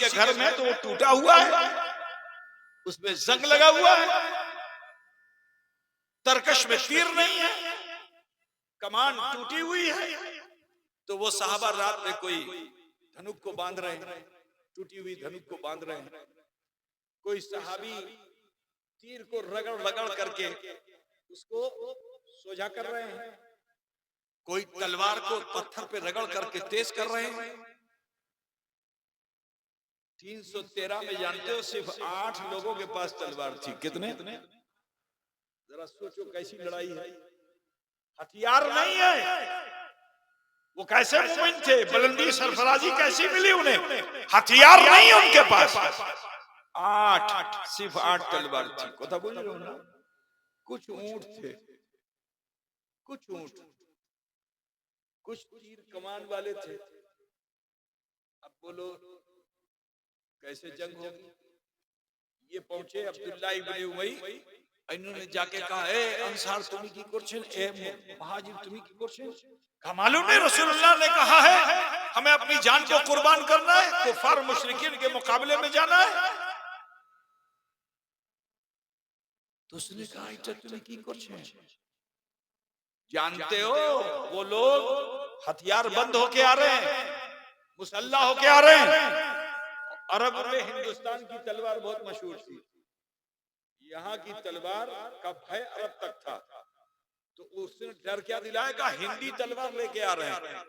के घर में तो वो टूटा हुआ है, उसमें जंग लगा हुआ है, तरकश में तीर नहीं है, कमान टूटी हुई है। तो वो सहाबा रात में कोई धनुक को बांध रहे हैं, टूटी हुई धनुक को बांध रहे हैं। कोई सहाबी तीर को रगड़ रगड़ करके उसको सोझा कर रहे हैं, कोई तलवार को पत्थर पे रगड़ करके तेज कर रहे हैं। 313 में जानते हो सिर्फ 8 लोगों के पास तलवार थी। कितने? जरा सोचो कैसी लड़ाई है, हथियार नहीं है। वो कैसे मोमिन थे, बुलंदी सरफराजी कैसी मिली उन्हें, हथियार नहीं उनके पास। 8, सिर्फ 8 तलवार थी। कोथा बोल रहे हो ना, कुछ ऊंट थे, कुछ ऊंट, कुछ तीर कमान वाले थे। अब बोलो कैसे जंग होगी। ये पहुंचे अब्दुल्लाह इब्न उबई, इन्होंने जाके कहा ए अंसार तुम्ही की करछेन, ए महाजिर तुम्ही की करछेन। कहा मालूम नहीं, रसूलुल्लाह ने कहा है हमें अपनी जान को कुर्बान करना है, कुफार मुशरिकीन के मुकाबले में जाना है। तो उसने कहा इटा तुम्ही की करछेन। जानते हो वो लोग हथियार बंद होके आ रहे हैं, मुसल्ला होके आ रहे हैं। अरब में हिंदुस्तान की तलवार बहुत मशहूर थी, यहाँ की तलवार का भय अरब तक था। तो उसने डर क्या दिलाएगा, हिंदी तलवार लेके आ रहे हैं।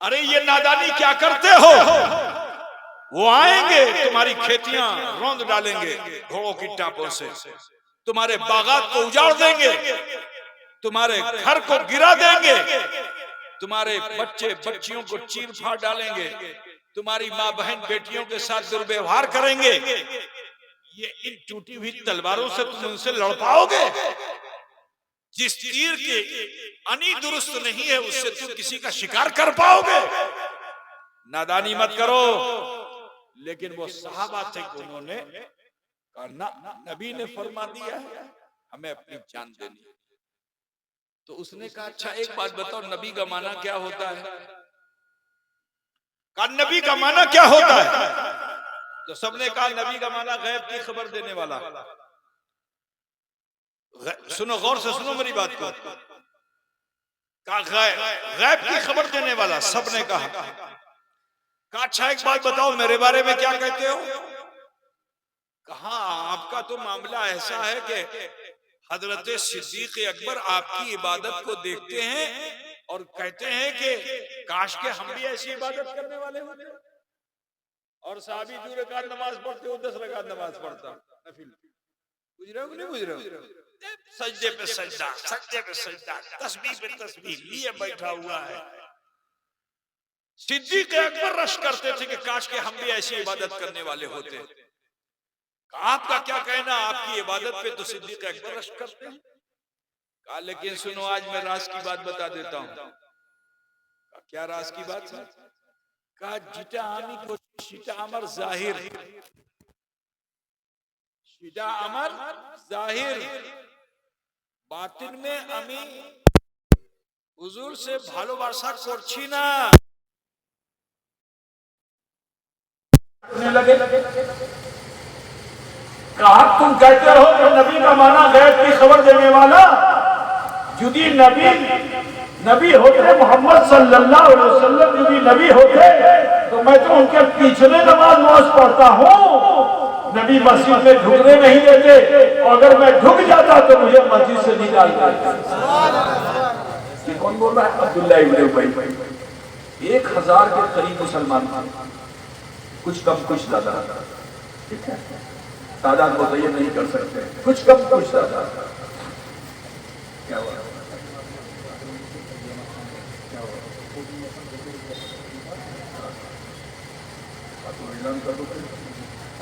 अरे ये नादानी क्या करते हो, वो आएंगे तुम्हारी खेतियां रौंद डालेंगे घोड़ों की टापों से, तुम्हारे बागात को उजाड़ देंगे, तुम्हारे घर को गिरा देंगे, तुम्हारे बच्चे बच्चियों को चीर फाड़ डालेंगे, तुम्हारी माँ बहन बेटियों के साथ दुर्व्यवहार करेंगे। ये इन टूटी हुई तलवारों से तुम उनसे लड़ पाओगे? जिस तीर के अनी दुरुस्त नहीं है उससे तुम किसी का शिकार कर पाओगे? नादानी मत करो। लेकिन वो सहाबा थे, उन्होंने कहा ना, नबी ने फरमा दिया है हमें अपनी जान देनी। तो उसने कहा अच्छा एक बात बताओ, नबी का माना क्या होता है? कहा नबी का माना क्या होता है? तो सबने कहा नबी का माना गैब की खबर देने वाला। सुनो, गौर से सुनो मेरी बात को। कहा गैब की खबर देने वाला, सबने कहा। कहा अच्छा एक बात बताओ मेरे बारे में क्या कहते हो? कहा आपका तो मामला ऐसा है कि हजरत सिद्दीक अकबर आपकी इबादत को देखते हैं और कहते हैं कि काश के हम भी ऐसी इबादत करने वाले होते। और साहबी 2 रकात नमाज पढ़ते हो, 10 रकात नमाज पढ़ता नफिल। बुझ रहे हो कि नहीं बुझ रहे हो? सजदे पे सजदा, सजदे पे सजदा, तस्बीह पे तस्बीह लिए बैठा हुआ है। सिद्दीक अकबर रश करते थे कि काश के हम भी ऐसी इबादत करने वाले होते। आपका क्या कहना, आपकी इबादत पे तो सिद्दीक अकबर रश करते हैं। कहा लेकिन सुनो आज मैं राज की बात बता देता हूँ। क्या राज की बात है? कहा जिटा आमी को शिटा अमर जाहिर, शिटा अमर जाहिर, बातिन में আমি হুজুর से ভালোবাসা করছি না। लगे कहा तुम कहते हो कि नबी का माना गैब की खबर देने वाला। यदि नबी होते मोहम्मद सल्लल्लाहु अलैहि वसल्लम, यदि नबी होते तो मैं तो उनके पिछले नमाज पढ़ता हूँ। नबी मस्जिद में ढुकने नहीं देते, और अगर मैं ढुक जाता तो मुझे मस्जिद से निकाल देते। कौन बोल रहा है? अब्दुल्लाह इब्न उबई। 1000 के करीब मुसलमान थे, कुछ कम कुछ ज्यादा। ठीक है, तादाद बताइए नहीं कर सकते, कुछ कम कुछ ज्यादा। क्या हुआ?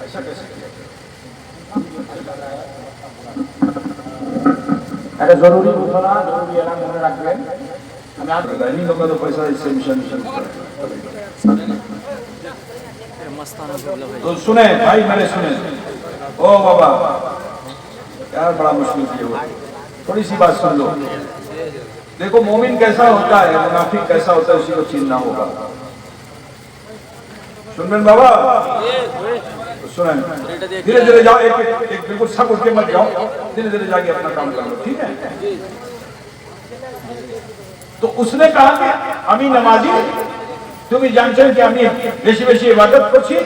ऐसा कैसे किया? अरे जरूरी घोषणा, जरूरी ऐलान होने रखते हमें आज नहीं होगा तो पैसा इससे मिशन तो सुने भाई, मैंने सुने। ओ बाबा यार बड़ा मुश्किल किया, थोड़ी सी बात सुन लो। देखो मोमिन कैसा होता है, मुनाफिक कैसा होता है, उसी को चिन्हना होगा। सुन बाबा, सुना, धीरे धीरे जाओ, एक बिल्कुल सब उठ के मत जाओ, धीरे धीरे जाके अपना काम कर लो, ठीक है। तो उसने कहा कि আমি নামাজি, তুমি জানছেন যে আমি বেশি বেশি ইবাদত করছি,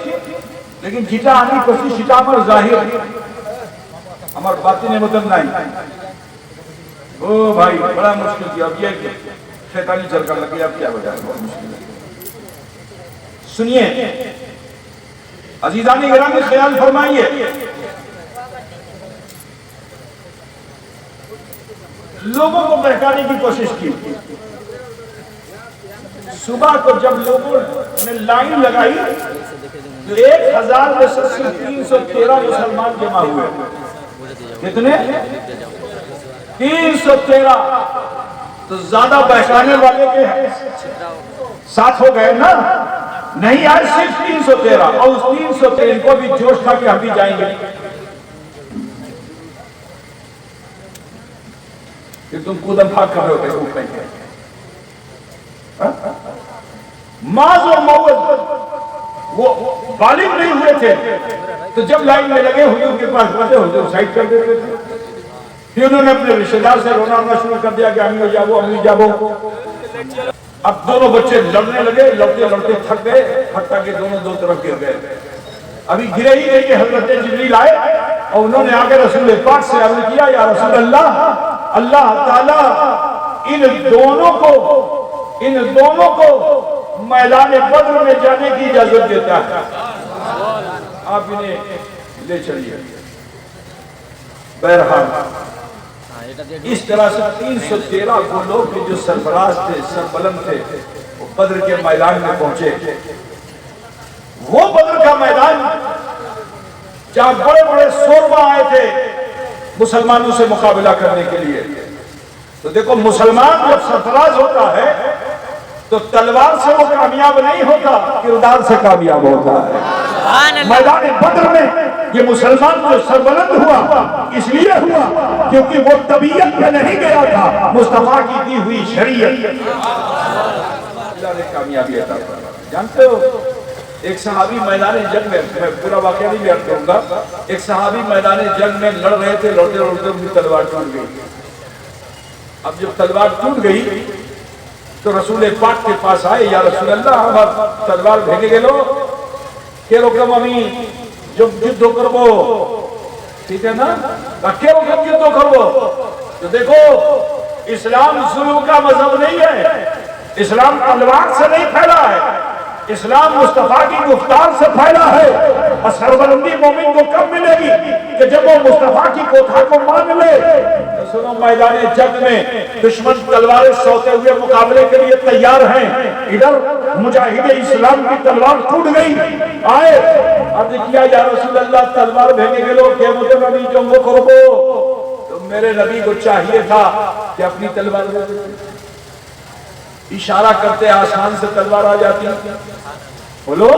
लेकिन যেটা আমি করছি সেটা আমার জাহির, আমার বাতিনের মতন নাই। ओ भाई बड़ा मुश्किल किया, अब ये शैतानी चल कर लगी, अब क्या हो जाएगा, बहुत मुश्किल है। सुनिए अजीजानी गिरामी, ख्याल फरमाइए, लोगों को बहकाने की कोशिश की। सुबह को जब लोगों ने लाइन लगाई तो 1000 में से 313 मुसलमान जमा हुए। कितने? 313। तो ज्यादा बहकाने वाले के साथ हो गए ना, नहीं आए सिर्फ 313, और उस 313 को भी जोश था कि हम भी जाएंगे। कि तुम कूदम भाग कर रहे हो, माज और मौज वो बालिग नहीं हुए थे, तो जब लाइन में लगे हुजूर के पास जाते, हुजूर साइड कर देते थे। फिर उन्होंने अपने रिश्तेदार से रोना शुरू कर दिया कि अमीर जाबो, अमीर जाबो। अब दोनों बच्चे लड़ने लगे, लड़ते लड़ते थक गए, हत्ता के दोनों दो तरफ गिर गए। अभी गिरे ही नहीं कि हजरत जिब्रील आए और उन्होंने आकर रसूल पाक से अर्ज किया, या रसूल अल्लाह, अल्लाह ताला इन दोनों को मैदान बद्र में जाने की इजाजत देता है, आप इन्हें ले चलिए। बहरहाल इस तरह से 313 वो लोग जो सरफराज थे, सरबलंद थे, वो बद्र के मैदान में पहुंचे। वो बद्र का मैदान जहां बड़े बड़े शोरमा आए थे मुसलमानों से मुकाबला करने के लिए। तो देखो, मुसलमान जब सरफराज होता है तो तलवार से वो कामयाब नहीं होता, किरदार से कामयाब होता है। मैदान बद्र में ये मुसलमान जो सरबलंद हुआ, इसलिए हुआ क्योंकि वो तबीयत में नहीं गया था, मुस्तफा की दी हुई शरीयत ने कामयाबी अता की। जानते हो, एक सहाबी मैदान जंग में, मैं पूरा वाकया नहीं बयान करूंगा, एक सहाबी मैदान जंग में लड़ रहे थे, लड़ते लड़ते उनकी तलवार टूट गई। अब जब तलवार टूट गई तो रसूल पाक के पास आए, या रसूल अल्लाह, हमार तलवार भेगे गेलो के रोकम अमी जो युद्ध करबो, ठीक है ना, के रोकम युद्ध करबो। तो देखो, इस्लाम जुल्म का मजहब नहीं है, इस्लाम तलवार से नहीं फैला है, इस्लाम मुस्तफा की गुफ्तार से फैला है। और सरबलंदी मोमिन को कब मिलेगी कि जब वो मुस्तफा की कोठा को मान ले। तो सुनो, मैदान जंग में दुश्मन तलवारें सोते हुए मुकाबले के लिए तैयार हैं, इधर मुजाहिद इस्लाम की तलवार टूट गई। आए अर्ज किया, या रसूल अल्लाह, तलवार भेजे गेलो के मुझे नबी जंग करबो। तो मेरे नबी को चाहिए था कि अपनी तलवार इशारा करते आसमान से तलवार आ जाती, बोलो।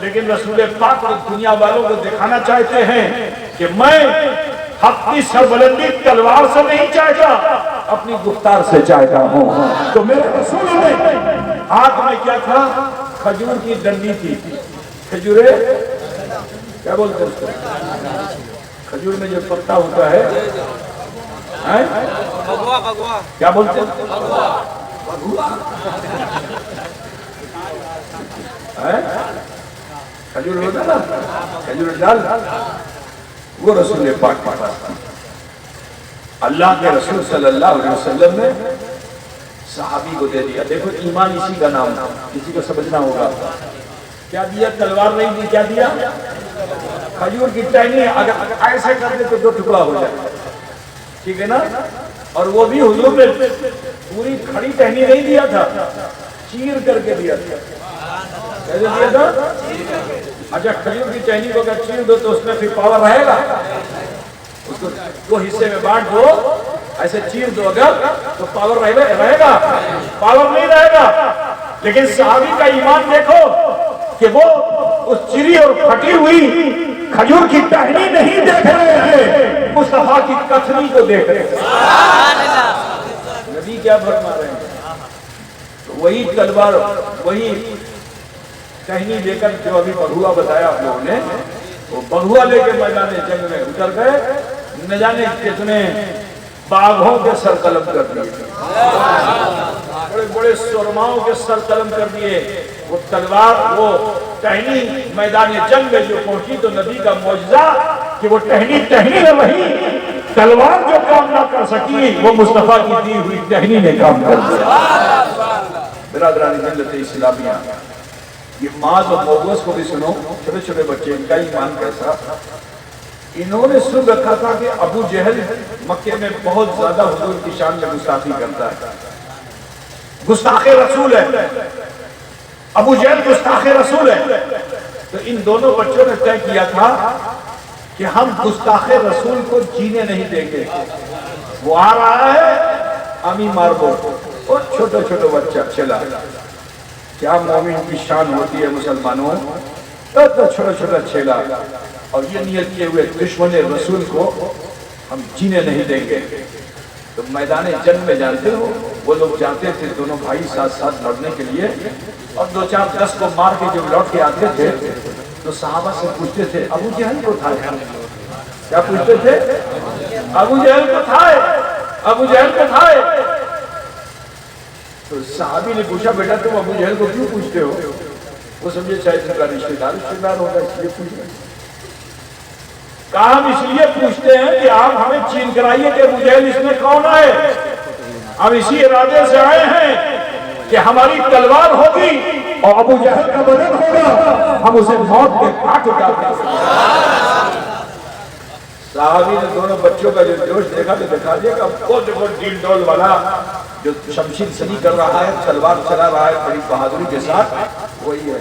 लेकिन रसूल पाक दुनिया वालों को दिखाना चाहते हैं कि मैं अपनी सरबलंदी तलवार से नहीं चाहता, अपनी गुफ्तार से चाहता हूँ। तो मेरे रसूल ने हाथ में क्या था? खजूर की डंडी थी। खजूरे क्या बोलते हैं उसको? खजूर में जो पत्ता होता है, क्या बोलते हैं? खजूर होता ना, खजूर डाल, वो रसूल पाक के पास था। अल्लाह के रसूल सल्लल्लाहु अलैहि वसल्लम ने सहाबी को दे दिया। देखो, ईमान इसी का नाम, किसी को समझना होगा। क्या दिया? तलवार नहीं दी, क्या दिया? खजूर की टहनी। अगर ऐसे कर दे तो 2 टुकड़ा हो जाए, ठीक है ना। और वो भी हुजूर ने पूरी खड़ी टहनी नहीं दिया था, चीर करके दिया था। कैसे दिया था? अच्छा, खजूर की टहनी को अगर चीर दो तो उसमें फिर पावर रहेगा, उसको 2 हिस्से में बांट दो, ऐसे चीर दो अगर तो पावर रहेगा? पावर नहीं रहेगा। लेकिन सहाबी का ईमान देखो कि वो उस चिरी और फटी हुई खजूर की टहनी नहीं देख रहे हैं, मुस्तफा की कथनी को देख रहे हैं। नबी क्या फरमा रहे हैं? तो वही तलवार, वही टहनी लेकर, जो अभी बगुआ बताया आप लोगों ने, वो बगुआ लेके मैदान जंग में उतर गए, न जाने कितने बाघों के सर कलम कर दिए, बड़े बड़े सुरमाओं के सर कलम कर दिए। वो तलवार, वो टहनी मैदान जंग में जो पहुंची तो नबी का मौजज़ा कि वो टहनी में वही, तलवार जो काम ना कर सकी वो मुस्तफा की दी हुई टहनी ने काम कर दिया। बिरादरानी मिल्लत इस्लामिया, ये माज और मोगस को भी सुनो, छोटे छोटे बच्चे, इनका ईमान कैसा। इन्होंने सुन रखा था कि अबू जहल मक्के में बहुत ज्यादा हुजूर की शान में गुस्ताखी करता है, गुस्ताखे रसूल है, अबू जहल गुस्ताखे रसूल है। तो इन दोनों बच्चों ने तय किया था कि हम गुस्ताखे रसूल को जीने नहीं देंगे। वो आ रहा है, अमी मारबो, और छोटे छोटे बच्चा चला। क्या मोमिन की शान होती है मुसलमानों, तो छोटा छोटा छेला, और ये नियत किए हुए दुश्मन रसूल को हम जीने नहीं देंगे। तो मैदान जंग में जानते हो वो लोग जाते थे दोनों भाई साथ साथ लड़ने के लिए, और 2-4-10 को मार के जब लौट के आते थे तो सहाबा से पूछते थे अबू जहल को था, क्या पूछते थे, अबू जहल को था, अबू जहल को था। तो साहबी ने पूछा बेटा तुम अबू जहल को क्यों पूछते हो? वो समझे शायद उनका रिश्तेदार होगा इसलिए पूछ रहे। कहा हम इसलिए पूछते हैं कि आप हमें चीन कराइए कि अबू जहल इसमें कौन है। हम इसी इरादे से आए हैं कि हमारी तलवार होगी और अबू जहल का बदन होगा, हम उसे मौत के घाट उतार देंगे। साहबी ने दोनों बच्चों का जो जोश देखा तो दिखा दिया, वो देखो डील डोल वाला जो शमशीर सनी कर रहा है, तलवार चला रहा है बड़ी बहादुरी के साथ, वही है।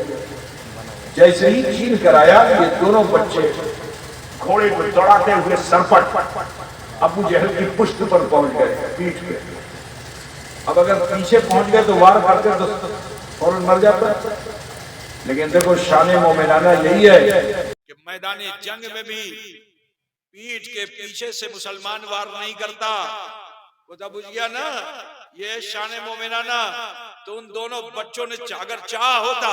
जैसे ही चीन कराया ये दोनों बच्चे घोड़े को दौड़ाते हुए सरपट अबू जहल की पुष्ट पर पहुंच गए, पीठ पे। अब अगर पीछे पहुंच गए तो वार करते तो फौरन मर जाता। लेकिन देखो शान मोमिनाना यही है कि मैदान जंग में भी पीठ के पीछे से मुसलमान वार नहीं करता। खुदा बुझ गया ना, ये शान मोमिनाना। तो उन दोनों बच्चों ने अगर चाह होता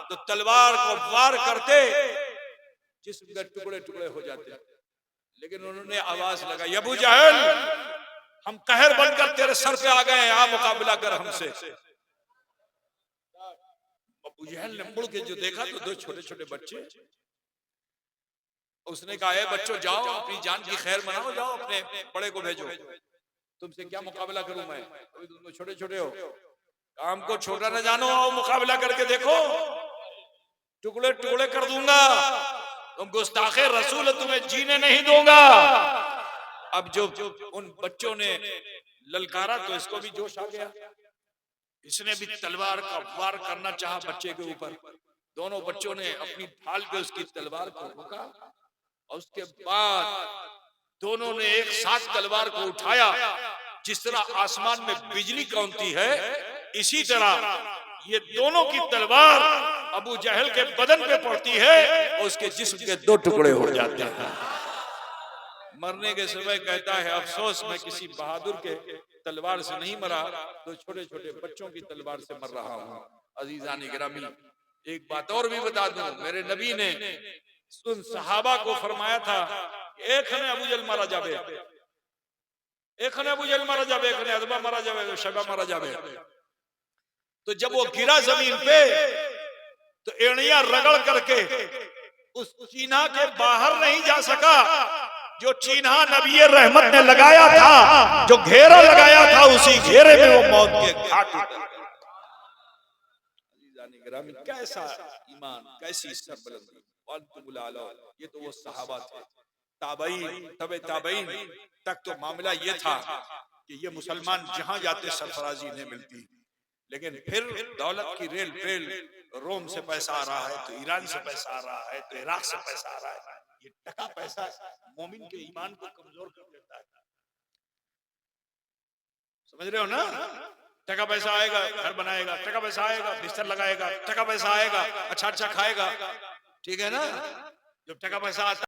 तो तलवार को वार करते, जिस्म के टुकड़े टुकड़े हो जाते। लेकिन उन्होंने आवाज लगाई अबू जहल हम कहर बनकर तेरे सर पे आ गए, आ मुकाबला कर हमसे। अबू जहल ने मुड़ के जो देखा तो दो छोटे छोटे बच्चे। उसने कहा है बच्चों जाओ अपनी जान की खैर मनाओ, जाओ अपने बड़े को भेजो, तुमसे क्या मुकाबला करूं मैं, अभी तुम छोटे छोटे हो, काम को छोटा न जानो, आओ मुकाबला करके देखो, टुकड़े टुकड़े कर दूंगा, तुम गुस्ताखे रसूल तुम्हें जीने नहीं दूंगा। अब जो उन बच्चों ने ललकारा तो इसको भी जोश आ गया, इसने भी तलवार का वार करना चाहा बच्चे के ऊपर। दोनों बच्चों ने अपनी ढाल पे उसकी तलवार को रोका और उसके बाद दोनों ने एक साथ तलवार को उठाया। जिस तरह आसमान में बिजली कौंती है इसी तरह ये दोनों की तलवार अबू जहल के बदन पे पड़ती है और उसके जिस्म के दो टुकड़े हो जाते हैं। मरने के समय कहता है अफसोस मैं किसी बहादुर के तलवार से नहीं मरा, तो छोटे छोटे बच्चों की तलवार से मर रहा हूँ। अजीजानी गिरामी, एक बात और भी बता दूं, मेरे नबी ने उन सहाबा को फरमाया था एक ने अबू जहल मारा जावे, एक ने अबू जहल मारा जावे, एक ने अदबा मारा जावे, शैबा मारा जावे। तो जब वो गिरा जमीन पे तो एड़ियां रगड़ करके उस चीन्हा के बाहर नहीं जा सका जो चीन्हा नबी रहमत ने लगाया था, जो घेरा लगाया था उसी घेरे में वो मौत के घाट उतर। कैसा ईमान, कैसी सरबलंदी, ये तो वो सहाबा थे। ताबईन, तबे ताबईन तक तो मामला ये था कि ये मुसलमान जहां जाते सरफराजी नहीं मिलती, लेकिन फिर दौलत की रेल फेल, रोम से पैसा आ रहा है तो ईरान से पैसा आ रहा है तो इराक से पैसा आ रहा है। ये टका पैसा मोमिन के ईमान को कमजोर कर देता है, समझ रहे हो ना। टका पैसा आएगा घर बनाएगा, टका पैसा आएगा बिस्तर लगाएगा, टका पैसा आएगा अच्छा अच्छा खाएगा, ठीक है ना। जब टका पैसा आता